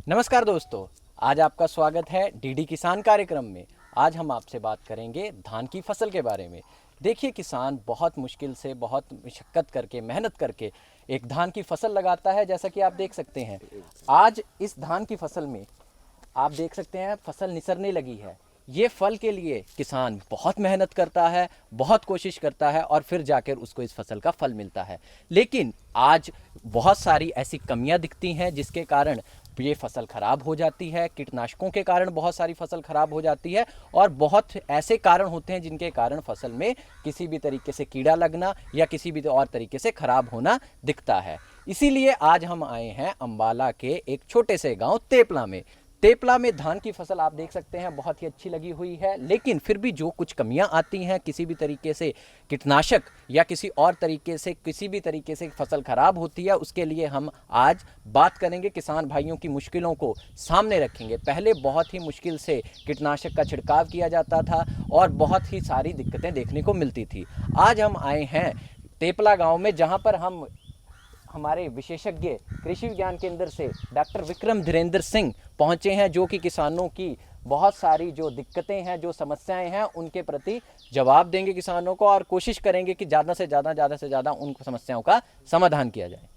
नमस्कार दोस्तों, आज आपका स्वागत है डीडी किसान कार्यक्रम में। आज हम आपसे बात करेंगे धान की फसल के बारे में। देखिए, किसान बहुत मुश्किल से, बहुत मशक्क़त करके, मेहनत करके एक धान की फसल लगाता है। जैसा कि आप देख सकते हैं, आज इस धान की फसल में आप देख सकते हैं फसल निसरने लगी है। ये फल के लिए किसान बहुत मेहनत करता है, बहुत कोशिश करता है और फिर जाकर उसको इस फसल का फल मिलता है। लेकिन आज बहुत सारी ऐसी कमियां दिखती हैं जिसके कारण ये फसल खराब हो जाती है। कीटनाशकों के कारण बहुत सारी फसल खराब हो जाती है और बहुत ऐसे कारण होते हैं जिनके कारण फसल में किसी भी तरीके से कीड़ा लगना या किसी भी और तरीके से खराब होना दिखता है। इसीलिए आज हम आए हैं अंबाला के एक छोटे से गांव तेपला में। तेपला में धान की फसल आप देख सकते हैं बहुत ही अच्छी लगी हुई है, लेकिन फिर भी जो कुछ कमियां आती हैं, किसी भी तरीके से कीटनाशक या किसी और तरीके से किसी भी तरीके से फसल खराब होती है, उसके लिए हम आज बात करेंगे। किसान भाइयों की मुश्किलों को सामने रखेंगे। पहले बहुत ही मुश्किल से कीटनाशक का छिड़काव किया जाता था और बहुत ही सारी दिक्कतें देखने को मिलती थी। आज हम आए हैं तेपला गाँव में, जहाँ पर हम हमारे विशेषज्ञ कृषि विज्ञान केंद्र से डॉक्टर विक्रम धीरेन्द्र सिंह पहुंचे हैं, जो कि किसानों की बहुत सारी जो दिक्कतें हैं, जो समस्याएं हैं, उनके प्रति जवाब देंगे किसानों को और कोशिश करेंगे कि ज़्यादा से ज़्यादा उन समस्याओं का समाधान किया जाए।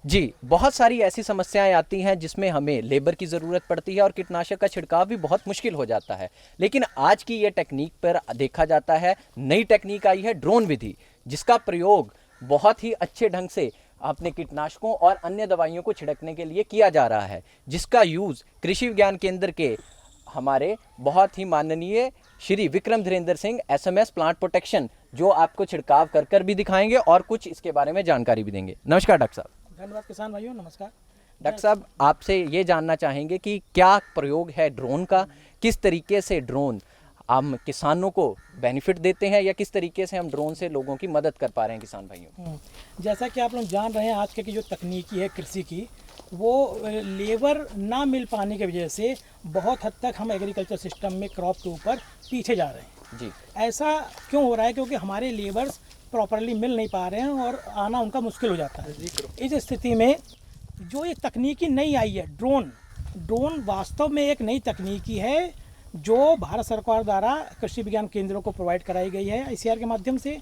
जी, बहुत सारी ऐसी समस्याएं आती हैं जिसमें हमें लेबर की ज़रूरत पड़ती है और कीटनाशक का छिड़काव भी बहुत मुश्किल हो जाता है। लेकिन आज की ये टेक्निक पर देखा जाता है, नई टेक्निक आई है ड्रोन विधि, जिसका प्रयोग बहुत ही अच्छे ढंग से अपने कीटनाशकों और अन्य दवाइयों को छिड़कने के लिए किया जा रहा है, जिसका यूज़ कृषि विज्ञान केंद्र के हमारे बहुत ही माननीय Shri Vikram Dhirendra Singh SMS plant protection, जो आपको छिड़काव कर भी दिखाएंगे और कुछ इसके बारे में जानकारी भी देंगे। नमस्कार डॉक्टर साहब। धन्यवाद किसान भाइयों, नमस्कार। डॉक्टर साहब, आपसे ये जानना चाहेंगे कि क्या प्रयोग है ड्रोन का, किस तरीके से ड्रोन हम किसानों को बेनिफिट देते हैं या किस तरीके से हम ड्रोन से लोगों की मदद कर पा रहे हैं किसान भाइयों। जैसा कि आप लोग जान रहे हैं, आज के की जो तकनीकी है कृषि की, वो लेबर ना मिल पाने की वजह से बहुत हद तक हम एग्रीकल्चर सिस्टम में क्रॉप के ऊपर पीछे जा रहे हैं। जी, ऐसा क्यों हो रहा है? क्योंकि हमारे लेबर्स प्रॉपरली मिल नहीं पा रहे हैं और आना उनका मुश्किल हो जाता है। इस स्थिति में जो ये तकनीकी नई आई है ड्रोन वास्तव में एक नई तकनीकी है जो भारत सरकार द्वारा कृषि विज्ञान केंद्रों को प्रोवाइड कराई गई है आईसीआर के माध्यम से।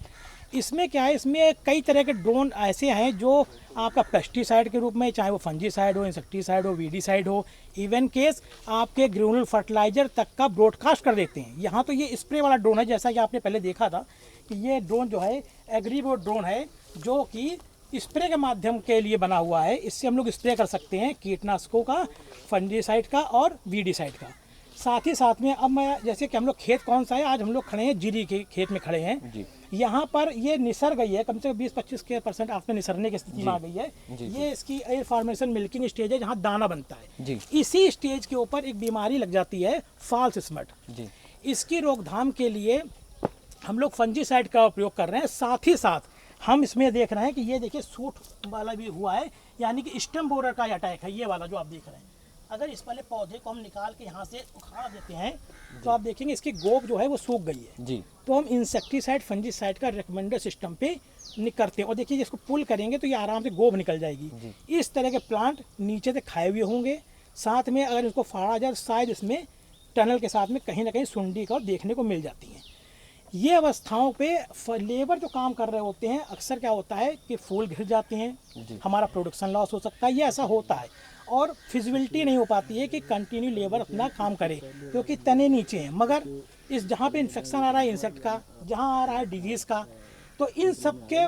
इसमें क्या है, इसमें कई तरह के ड्रोन ऐसे हैं जो आपका पेस्टिसाइड के रूप में, चाहे वो फंजीसाइड हो, इंसेक्टिसाइड हो, वीडीसाइड हो, इवन केस आपके ग्रेनुलर फर्टिलाइजर तक का ब्रॉडकास्ट कर देते हैं। यहाँ तो ये स्प्रे वाला ड्रोन है, जैसा कि आपने पहले देखा था कि ये ड्रोन जो है एग्रीबोट ड्रोन है, जो कि स्प्रे के माध्यम के लिए बना हुआ है। इससे हम लोग स्प्रे कर सकते हैं कीटनाशकों का, फंजीसाइड का और वीडीसाइड का। साथ ही साथ में अब मैं, जैसे कि हम लोग खेत कौन सा है, आज हम लोग खड़े हैं जीरी के खेत में खड़े हैं जी। यहाँ पर ये निसर गई है, कम से कम 20-25% आपने निसरने की स्थिति में आ गई है जी। ये इसकी एयर फॉर्मेशन मिल्किंग स्टेज है, जहाँ दाना बनता है जी। इसी स्टेज के ऊपर एक बीमारी लग जाती है, फॉल्स स्मट जी। इसकी रोकथाम के लिए हम लोग फंजीसाइड का उपयोग कर रहे हैं। साथ ही साथ हम इसमें देख रहे हैं कि ये देखिए सूट वाला भी हुआ है, यानी कि स्टेम बोरर का अटैक है ये वाला जो आप देख रहे हैं। अगर इस वाले पौधे को हम निकाल के यहाँ से उखाड़ देते हैं तो आप देखेंगे इसकी गोब जो है वो सूख गई है जी। तो हम इंसेक्टिसाइड फंजीसाइड का रिकमेंडेड सिस्टम पे करते हैं और देखिए इसको पुल करेंगे तो ये आराम से गोब निकल जाएगी। इस तरह के प्लांट नीचे से खाए हुए होंगे। साथ में अगर इसको फाड़ा जाए शायद इसमें टनल के साथ में कहीं ना कहीं सुंडी का देखने को मिल जाती है। ये अवस्थाओं पे लेबर जो काम कर रहे होते हैं, अक्सर क्या होता है कि फूल घिर जाते हैं, हमारा प्रोडक्शन लॉस हो सकता है, ये ऐसा होता है और फिजिबिलिटी नहीं हो पाती है कि कंटिन्यू लेबर अपना काम करे, क्योंकि तने नीचे हैं। मगर इस जहाँ पे इन्फेक्शन आ रहा है इंसेक्ट का, जहाँ आ रहा है डिजीज़ का, तो इन सब के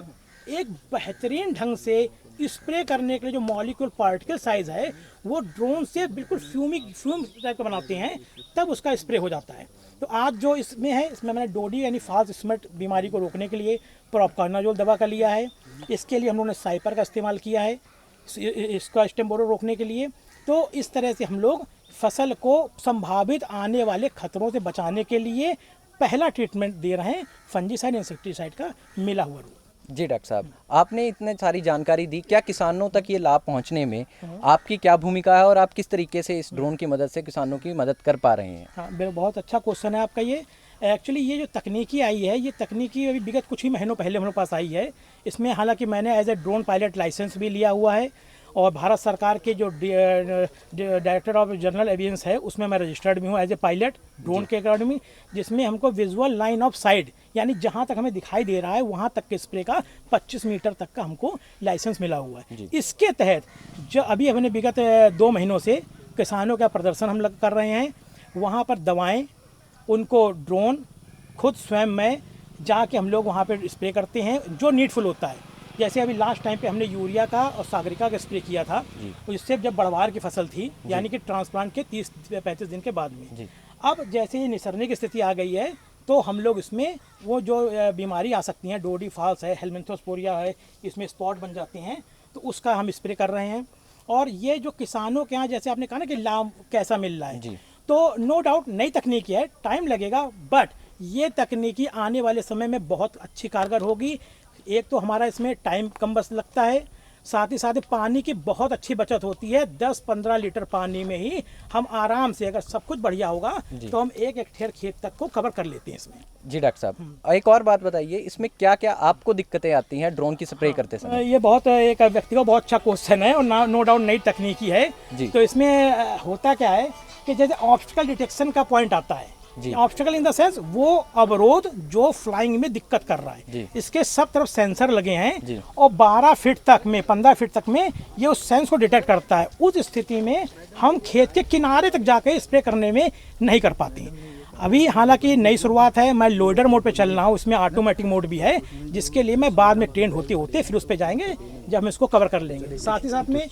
एक बेहतरीन ढंग से स्प्रे करने के लिए जो मॉलिक्यूल पार्टिकल साइज है वो ड्रोन से बिल्कुल फ्यूम टाइप का बनाते हैं, तब उसका स्प्रे हो जाता है। तो आज जो इसमें है, इसमें मैंने डोडी यानी फॉल्स स्मट बीमारी को रोकने के लिए प्रोपकार्नाजोल दवा का लिया है। इसके लिए हम लोगों ने साइपर का इस्तेमाल किया है, इसका स्टेम बोरर रोकने के लिए। तो इस तरह से हम लोग फसल को संभावित आने वाले खतरों से बचाने के लिए पहला ट्रीटमेंट दे रहे हैं, फंजीसाइड इंसेक्टिसाइड का मिला हुआ रूप। जी डॉक्टर साहब, आपने इतने सारी जानकारी दी, क्या किसानों तक ये लाभ पहुंचने में आपकी क्या भूमिका है और आप किस तरीके से इस ड्रोन की मदद से किसानों की मदद कर पा रहे हैं? हाँ, बहुत अच्छा क्वेश्चन है आपका। ये एक्चुअली ये जो तकनीकी आई है, ये तकनीकी अभी विगत कुछ ही महीनों पहले हमारे पास आई है। इसमें हालांकि मैंने as a drone pilot licence भी लिया हुआ है और भारत सरकार के जो डायरेक्टर ऑफ जनरल एवियंस है उसमें मैं रजिस्टर्ड भी हूँ एज ए पायलट ड्रोन के अकेडमी, जिसमें हमको विजुअल लाइन ऑफ साइट यानी जहाँ तक हमें दिखाई दे रहा है वहाँ तक के स्प्रे का 25 मीटर तक का हमको लाइसेंस मिला हुआ है। इसके तहत जो अभी हमने विगत 2 महीनों से किसानों का प्रदर्शन हम लोग कर रहे हैं, वहाँ पर दवाएं उनको ड्रोन खुद स्वयं में जाके हम लोग वहाँ पे स्प्रे करते हैं जो नीडफुल होता है। जैसे अभी लास्ट टाइम पे हमने यूरिया का और सागरिका का स्प्रे किया था, तो इससे जब बढ़वार की फसल थी यानी कि ट्रांसप्लांट के 30-35 दिन के बाद में। अब जैसे ही निसरने की स्थिति आ गई है तो हम लोग इसमें वो जो बीमारी आ सकती हैं, डोडी फॉल्स है, हेलमिंथोस्पोरिया है, इसमें स्पॉट बन जाते हैं, तो उसका हम स्प्रे कर रहे हैं। और ये जो किसानों के यहाँ जैसे आपने कहा ना कि लाभ कैसा मिल रहा है, तो नो डाउट नई तकनीकी है, टाइम लगेगा, बट ये तकनीकी आने वाले समय में बहुत अच्छी कारगर होगी। एक तो हमारा इसमें टाइम कम बस लगता है, साथ ही पानी की बहुत अच्छी बचत होती है। 10-15 लीटर पानी में ही हम आराम से, अगर सब कुछ बढ़िया होगा तो हम 1 हेक्टेयर खेत तक को कवर कर लेते हैं इसमें। जी डॉक्टर साहब, एक और बात बताइए, इसमें क्या क्या आपको दिक्कतें आती हैं ड्रोन की स्प्रे करते समय? ये बहुत एक व्यक्ति का बहुत अच्छा क्वेश्चन है और नो डाउट नई तकनीकी है। तो इसमें होता क्या है कि जैसे ऑब्स्टिकल डिटेक्शन का पॉइंट आता है, ऑब्स्टिकल इन द सेंस वो अवरोध जो फ्लाइंग में दिक्कत कर रहा है, इसके सब तरफ सेंसर लगे हैं और 12 फीट तक में 15 फीट तक में ये उस सेंस को डिटेक्ट करता है। उस स्थिति में हम खेत के किनारे तक जाके स्प्रे करने में नहीं कर पाते। अभी हालांकि नई शुरुआत है, मैं लोडर मोड पे चल रहा हूँ, उसमें ऑटोमेटिक मोड भी है, जिसके लिए मैं बाद में ट्रेंड होते होते फिर उस पे जाएंगे जब हम इसको कवर कर लेंगे। साथ ही साथ में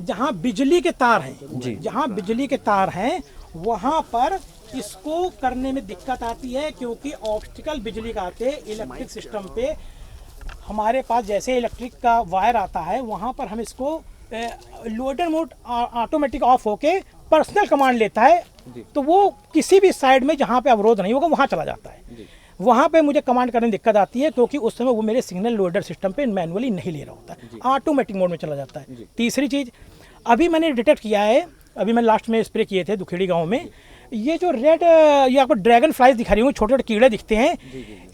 जहाँ बिजली के तार हैं, जहाँ बिजली के तार हैं वहाँ पर इसको करने में दिक्कत आती है, क्योंकि ऑब्स्टिकल बिजली का आते इलेक्ट्रिक सिस्टम पे हमारे पास जैसे इलेक्ट्रिक का वायर आता है वहाँ पर हम इसको लोडर मोड ऑटोमेटिक ऑफ होके पर्सनल कमांड लेता है, तो वो किसी भी साइड में जहाँ पे अवरोध नहीं होगा वहाँ चला जाता है। वहाँ पे मुझे कमांड करने में दिक्कत आती है, क्योंकि उस समय वो मेरे सिग्नल लोडर सिस्टम पे मैनुअली नहीं ले रहा होता है, ऑटोमेटिक मोड में चला जाता है। तीसरी चीज़ अभी मैंने डिटेक्ट किया है, अभी मैं लास्ट में स्प्रे किए थे दुखेड़ी गाँव में, ये जो रेड ये आपको ड्रैगन फ्लाइज दिखा रही हूँ, छोटे छोटे कीड़े दिखते हैं,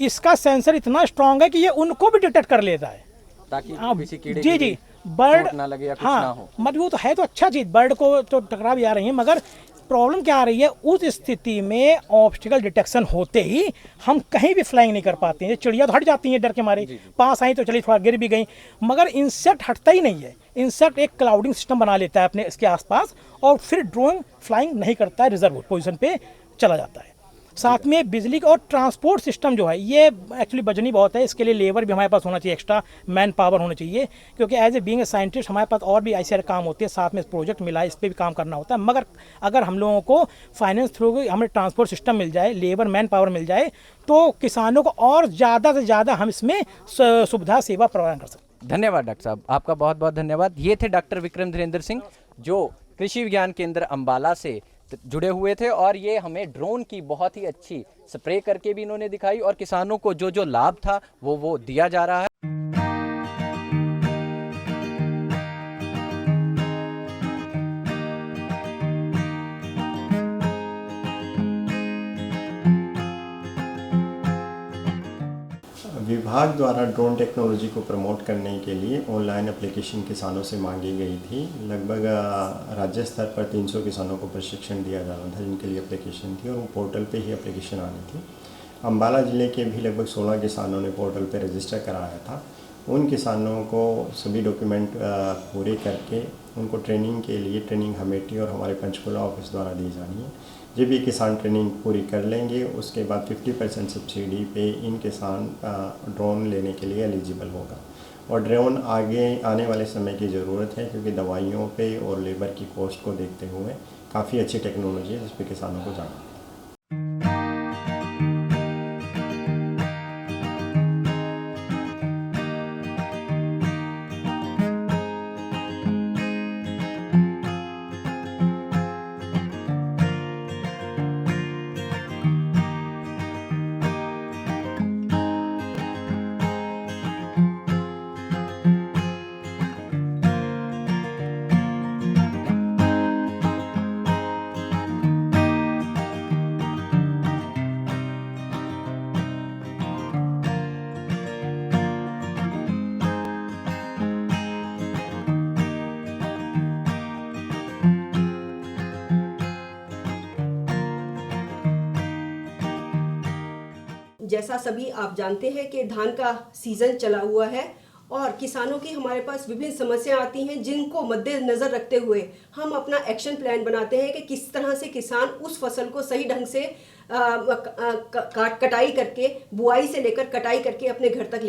इसका सेंसर इतना स्ट्रांग है कि ये उनको भी डिटेक्ट कर लेता है, ताकि किसी कीड़े जी बर्ड ना लगे या कुछ ना हो। मजबूत है तो अच्छा चीज़, बर्ड को तो टकरा भी आ रही है, मगर प्रॉब्लम क्या आ रही है, उस स्थिति में ऑब्स्टिकल डिटेक्शन होते ही हम कहीं भी फ्लाइंग नहीं कर पाते हैं। चिड़िया तो हट जाती हैं डर के मारे, पास आई तो चली थोड़ा गिर भी गई, मगर इंसेक्ट हटता ही नहीं है। इंसेक्ट एक क्लाउडिंग सिस्टम बना लेता है अपने इसके आसपास और फिर ड्रोन फ्लाइंग नहीं करता है, रिजर्व पोजीशन पे चला जाता है। साथ में बिजली का और ट्रांसपोर्ट सिस्टम जो है ये एक्चुअली बजनी बहुत है, इसके लिए लेबर भी हमारे पास होना चाहिए, एक्स्ट्रा मैन पावर होना चाहिए, क्योंकि as a being a scientist हमारे पास और भी ऐसे काम होते हैं, साथ में प्रोजेक्ट मिला है इस पर भी काम करना होता है। मगर अगर हम लोगों को फाइनेंस थ्रू हमें ट्रांसपोर्ट सिस्टम मिल जाए, लेबर मैन पावर मिल जाए, तो किसानों को और ज़्यादा से ज़्यादा हम इसमें सुविधा सेवा प्रदान कर सकते हैं। धन्यवाद डॉक्टर साहब, आपका बहुत बहुत धन्यवाद। ये थे डॉक्टर विक्रम धीरेन्द्र सिंह जो कृषि विज्ञान केंद्र अंबाला से जुड़े हुए थे, और ये हमें ड्रोन की बहुत ही अच्छी स्प्रे करके भी इन्होंने दिखाई, और किसानों को जो जो लाभ था वो दिया जा रहा है। विभाग द्वारा ड्रोन टेक्नोलॉजी को प्रमोट करने के लिए ऑनलाइन एप्लीकेशन किसानों से मांगी गई थी। लगभग राज्य स्तर पर 300 किसानों को प्रशिक्षण दिया जाना था, जिनके लिए एप्लीकेशन थी, और वो पोर्टल पे ही एप्लीकेशन आनी थी। अंबाला ज़िले के भी लगभग 16 किसानों ने पोर्टल पे रजिस्टर कराया था। उन किसानों को सभी डॉक्यूमेंट पूरे करके उनको ट्रेनिंग के लिए ट्रेनिंग कमेटी और हमारे पंचकुला ऑफिस द्वारा दी जानी है। जब ये किसान ट्रेनिंग पूरी कर लेंगे उसके बाद 50% सब्सिडी पे इन किसान ड्रोन लेने के लिए एलिजिबल होगा। और ड्रोन आगे आने वाले समय की ज़रूरत है, क्योंकि दवाइयों पे और लेबर की कॉस्ट को देखते हुए काफ़ी अच्छी टेक्नोलॉजी है जिस पे किसानों को जाना है। जैसा सभी आप जानते हैं कि धान का सीज़न चला हुआ है और किसानों की हमारे पास विभिन्न समस्याएं आती हैं, जिनको मद्देनज़र रखते हुए हम अपना एक्शन प्लान बनाते हैं कि किस तरह से किसान उस फसल को सही ढंग से कटाई करके, बुआई से लेकर कटाई करके अपने घर तक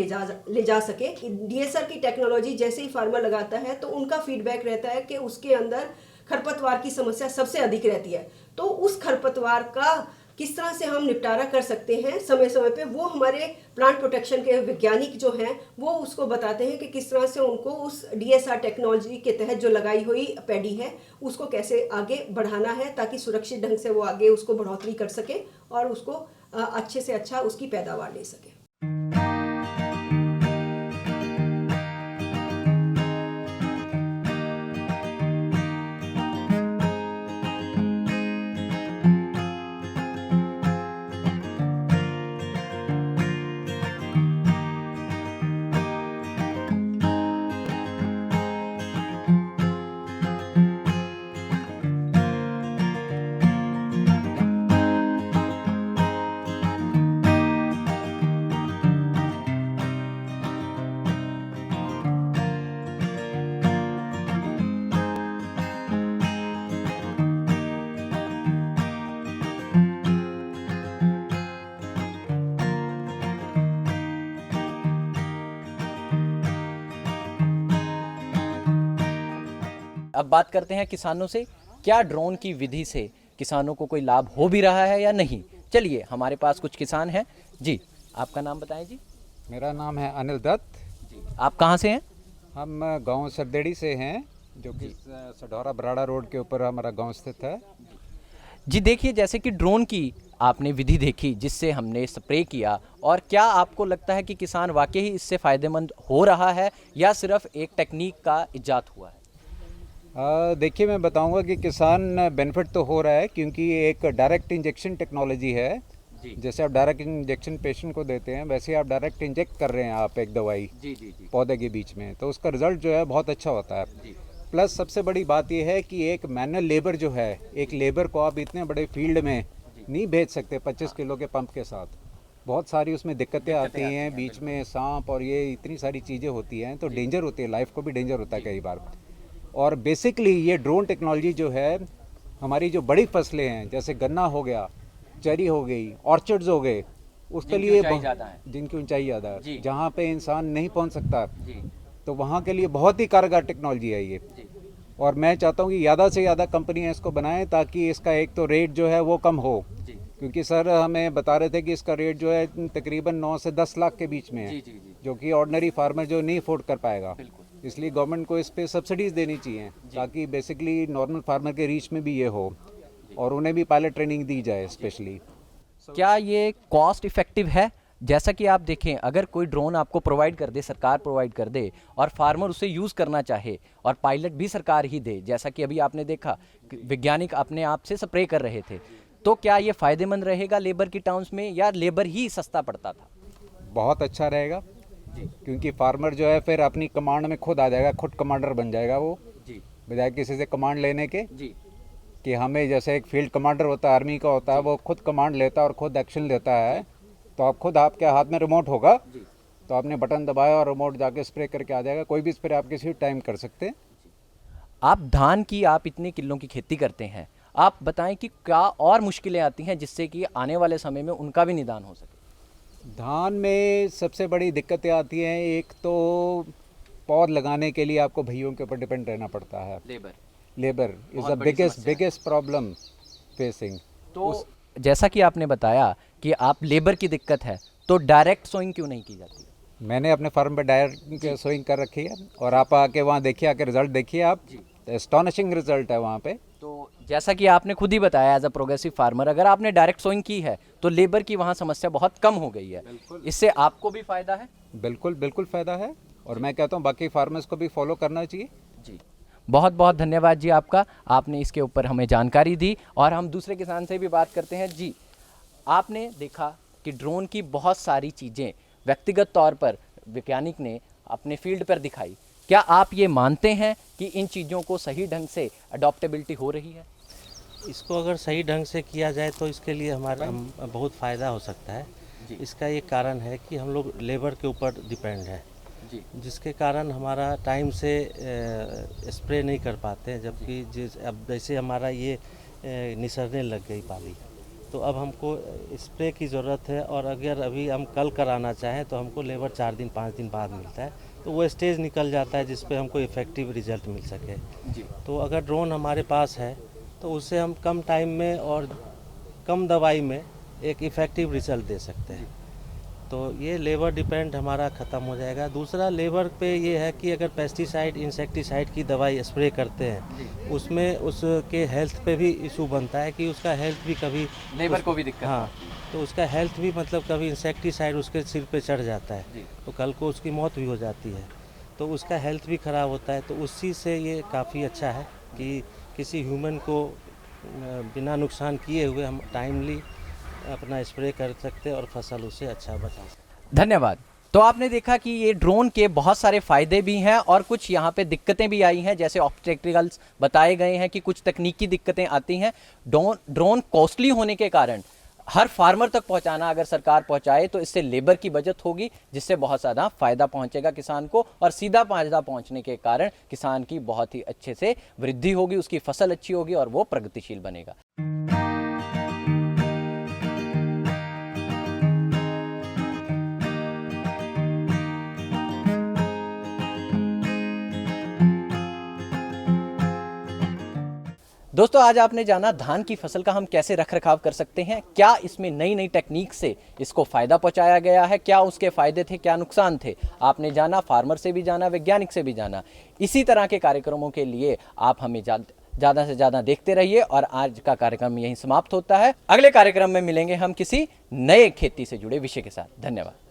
ले जा सके। डीएसआर की टेक्नोलॉजी जैसे ही फार्मर लगाता है तो उनका फीडबैक रहता है कि उसके अंदर खरपतवार की समस्या सबसे अधिक रहती है। तो उस खरपतवार का किस तरह से हम निपटारा कर सकते हैं समय समय पे, वो हमारे प्लांट प्रोटेक्शन के वैज्ञानिक जो हैं वो उसको बताते हैं कि किस तरह से उनको उस डीएसआर टेक्नोलॉजी के तहत जो लगाई हुई पैडी है उसको कैसे आगे बढ़ाना है, ताकि सुरक्षित ढंग से वो आगे उसको बढ़ोतरी कर सके और उसको अच्छे से अच्छा उसकी पैदावार ले सके। अब बात करते हैं किसानों से, क्या ड्रोन की विधि से किसानों को कोई लाभ हो भी रहा है या नहीं। चलिए, हमारे पास कुछ किसान हैं। जी, आपका नाम बताएं जी। मेरा नाम है अनिल दत्त। जी, आप कहाँ से हैं? हम गांव सरदेड़ी से हैं, जो कि सढौरा बराड़ा रोड के ऊपर हमारा गांव स्थित है। जी देखिए, जैसे कि ड्रोन की आपने विधि देखी जिससे हमने स्प्रे किया, और क्या आपको लगता है कि किसान वाकई ही इससे फ़ायदेमंद हो रहा है या सिर्फ एक टेक्निक का इजाद हुआ है? देखिए, मैं बताऊंगा कि किसान बेनिफिट तो हो रहा है, क्योंकि ये एक डायरेक्ट इंजेक्शन टेक्नोलॉजी है। जैसे आप डायरेक्ट इंजेक्शन पेशेंट को देते हैं, वैसे आप डायरेक्ट इंजेक्ट कर रहे हैं आप एक दवाई पौधे के बीच में, तो उसका रिजल्ट जो है बहुत अच्छा होता है। प्लस सबसे बड़ी बात यह है कि एक मैनुअल लेबर जो है, एक लेबर को आप इतने बड़े फील्ड में नहीं भेज सकते 25 किलो के पंप के साथ। बहुत सारी उसमें दिक्कतें आती हैं, बीच में सांप और ये इतनी सारी चीज़ें होती हैं, तो डेंजर होती है, लाइफ को भी डेंजर होता है कई बार। और बेसिकली ये ड्रोन टेक्नोलॉजी जो है, हमारी जो बड़ी फसलें हैं जैसे गन्ना हो गया, चेरी हो गई, ऑर्चर्ड्स हो गए, उसके लिए जिनकी ऊंचाई ज़्यादा है, जहाँ पे इंसान नहीं पहुँच सकता, तो वहाँ के लिए बहुत ही कारगर टेक्नोलॉजी है ये। और मैं चाहता हूँ कि ज़्यादा से ज़्यादा कंपनियाँ इसको बनाएं, ताकि इसका एक तो रेट जो है वो कम हो, क्योंकि सर हमें बता रहे थे कि इसका रेट जो है तकरीबन 9 से 10 लाख के बीच में है, जो कि ऑर्डिनरी फार्मर जो नहीं अफोर्ड कर पाएगा। इसलिए गवर्नमेंट को इस पे सब्सिडीज़ देनी चाहिए, ताकि बेसिकली नॉर्मल फार्मर के रीच में भी ये हो, और उन्हें भी पायलट ट्रेनिंग दी जाए स्पेशली। क्या ये कॉस्ट इफेक्टिव है? जैसा कि आप देखें, अगर कोई ड्रोन आपको प्रोवाइड कर दे, सरकार प्रोवाइड कर दे, और फार्मर उसे यूज़ करना चाहे और पायलट भी सरकार ही दे, जैसा कि अभी आपने देखा वैज्ञानिक अपने आप से स्प्रे कर रहे थे, तो क्या ये फ़ायदेमंद रहेगा लेबर की टर्म्स में, या लेबर ही सस्ता पड़ता था? बहुत अच्छा रहेगा, क्योंकि फार्मर जो है फिर अपनी कमांड में खुद आ जाएगा, खुद कमांडर बन जाएगा वो, बजाय किसी से कमांड लेने के। कि हमें जैसे एक फील्ड कमांडर होता है, आर्मी का होता है, वो खुद कमांड लेता है और खुद एक्शन लेता है। तो आप खुद, आपके हाथ में रिमोट होगा, तो आपने बटन दबाया और रिमोट जाके स्प्रे करके आ जाएगा। कोई भी स्प्रे आप किसी टाइम कर सकते हैं। आप धान की, आप इतने किलों की खेती करते हैं, आप बताएं कि क्या और मुश्किलें आती हैं जिससे कि आने वाले समय में उनका भी निदान हो सके? धान में सबसे बड़ी दिक्कतें आती हैं, एक तो पौध लगाने के लिए आपको भैयों के ऊपर डिपेंड रहना पड़ता है। Labour is the biggest problem facing. तो जैसा कि आपने बताया कि आप लेबर की दिक्कत है, तो डायरेक्ट सोइंग क्यों नहीं की जाती? मैंने अपने फार्म पे डायरेक्ट सोइंग कर रखी है, और आप आके वहाँ देखिए, आके रिजल्ट देखिए आप, एस्टोनिशिंग रिजल्ट है वहाँ पे। तो जैसा कि आपने खुद ही बताया, एज अ प्रोग्रेसिव फार्मर, अगर आपने डायरेक्ट सोइंग की है तो लेबर की वहाँ समस्या बहुत कम हो गई है। इससे आपको भी फायदा है? बिल्कुल बिल्कुल फ़ायदा है, और मैं कहता हूँ बाकी फार्मर्स को भी फॉलो करना चाहिए। जी, बहुत बहुत धन्यवाद जी आपका, आपने इसके ऊपर हमें जानकारी दी। और हम दूसरे किसान से भी बात करते हैं। जी, आपने देखा कि ड्रोन की बहुत सारी चीज़ें व्यक्तिगत तौर पर वैज्ञानिक ने अपने फील्ड पर दिखाई। क्या आप ये मानते हैं कि इन चीज़ों को सही ढंग से अडॉप्टेबिलिटी हो रही है? इसको अगर सही ढंग से किया जाए तो इसके लिए हमारा बहुत फ़ायदा हो सकता है। इसका ये कारण है कि हम लोग लेबर के ऊपर डिपेंड है, जिसके कारण हमारा टाइम से स्प्रे नहीं कर पाते हैं। जबकि अब जैसे हमारा ये निसरने लग गई पाली, तो अब हमको स्प्रे की ज़रूरत है। और अगर अभी हम कल कराना चाहें तो हमको लेबर 4 दिन 5 दिन बाद मिलता है, तो वो स्टेज निकल जाता है जिस पे हमको इफ़ेक्टिव रिजल्ट मिल सके। तो अगर ड्रोन हमारे पास है तो उससे हम कम टाइम में और कम दवाई में एक इफ़ेक्टिव रिजल्ट दे सकते हैं। तो ये लेबर डिपेंड हमारा ख़त्म हो जाएगा। दूसरा लेबर पे ये है कि अगर पेस्टिसाइड इंसेक्टिसाइड की दवाई स्प्रे करते हैं, उसमें उसके हेल्थ पे भी इशू बनता है कि उसका हेल्थ भी कभी लेबर को भी दिक्कत हाँ, तो उसका हेल्थ भी मतलब कभी इंसेक्टिसाइड उसके सिर पे चढ़ जाता है तो कल को उसकी मौत भी हो जाती है, तो उसका हेल्थ भी ख़राब होता है। तो उसी से ये काफ़ी अच्छा है कि किसी ह्यूमन को बिना नुकसान किए हुए हम टाइमली अपना स्प्रे कर सकते हैं और फसल उससे अच्छा बचा सकते। धन्यवाद। तो आपने देखा कि ये ड्रोन के बहुत सारे फ़ायदे भी हैं और कुछ यहाँ पे दिक्कतें भी आई हैं, जैसे ऑब्स्टेकल्स बताए गए हैं कि कुछ तकनीकी दिक्कतें आती हैं। ड्रोन कॉस्टली होने के कारण हर फार्मर तक पहुँचाना अगर सरकार पहुँचाए तो इससे लेबर की बचत होगी, जिससे बहुत ज़्यादा फ़ायदा पहुँचेगा किसान को, और सीधा फायदा पहुँचने के कारण किसान की बहुत ही अच्छे से वृद्धि होगी, उसकी फसल अच्छी होगी और वो प्रगतिशील बनेगा। दोस्तों, आज आपने जाना धान की फसल का हम कैसे रखरखाव कर सकते हैं, क्या इसमें नई नई टेक्निक से इसको फ़ायदा पहुंचाया गया है, क्या उसके फ़ायदे थे, क्या नुकसान थे। आपने जाना, फार्मर से भी जाना, वैज्ञानिक से भी जाना। इसी तरह के कार्यक्रमों के लिए आप हमें ज़्यादा से ज़्यादा देखते रहिए और आज का कार्यक्रम यहीं समाप्त होता है। अगले कार्यक्रम में मिलेंगे हम किसी नए खेती से जुड़े विषय के साथ। धन्यवाद।